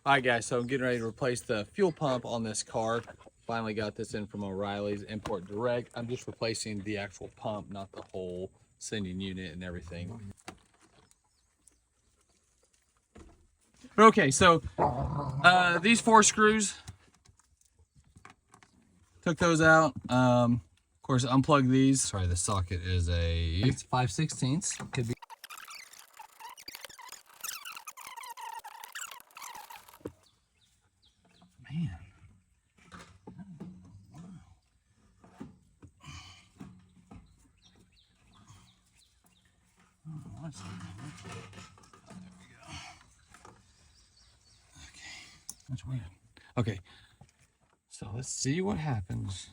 All right, guys, so I'm getting ready to replace the fuel pump on this car. Finally got this in from O'Reilly's Import Direct. I'm just replacing the actual pump, not the whole sending unit and everything. Okay, so these 4 screws, took those out. Of course, unplug these. Sorry, the socket is a 5/16. Could be. Man. That's weird. Okay, so let's see what happens.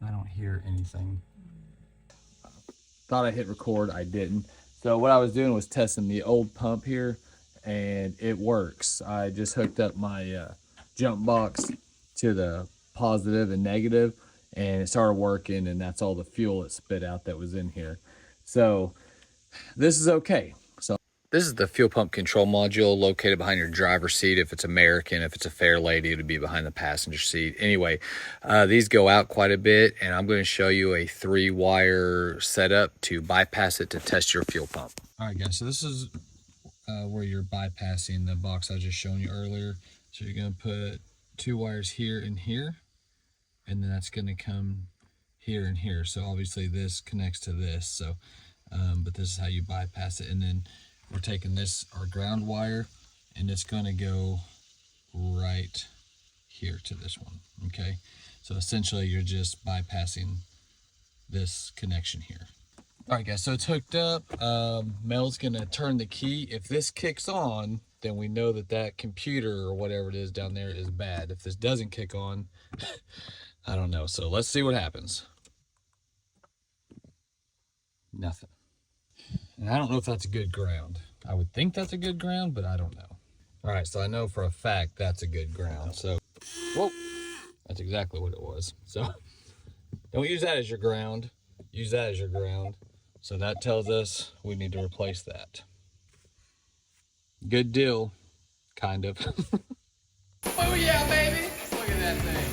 I don't hear anything. Thought I hit record, I didn't. So what I was doing was testing the old pump here, and it works. I just hooked up my jump box to the positive and negative, and it started working, and that's all the fuel it spit out that was in here. So this is okay. So this is the fuel pump control module located behind your driver's seat. If it's American, if it's a Fairlady, it would be behind the passenger seat. Anyway, these go out quite a bit, and I'm going to show you a 3-wire setup to bypass it to test your fuel pump. All right, guys, so this is where you're bypassing the box I was just showing you earlier. So you're going to put 2 wires here and here, and then that's going to come here and here. So obviously this connects to this. So, but this is how you bypass it. And then we're taking this, our ground wire, and it's going to go right here to this one. Okay, so essentially you're just bypassing this connection here. All right, guys, so it's hooked up. Mel's gonna turn the key. If this kicks on, then we know that that computer or whatever it is down there is bad. If this doesn't kick on, I don't know. So let's see what happens. Nothing. And I don't know if that's a good ground. I would think that's a good ground, but I don't know. All right, so I know for a fact that's a good ground. So, whoa, that's exactly what it was. So don't use that as your ground. Use that as your ground. So that tells us we need to replace that. Good deal, kind of. Oh yeah, baby. Look at that thing.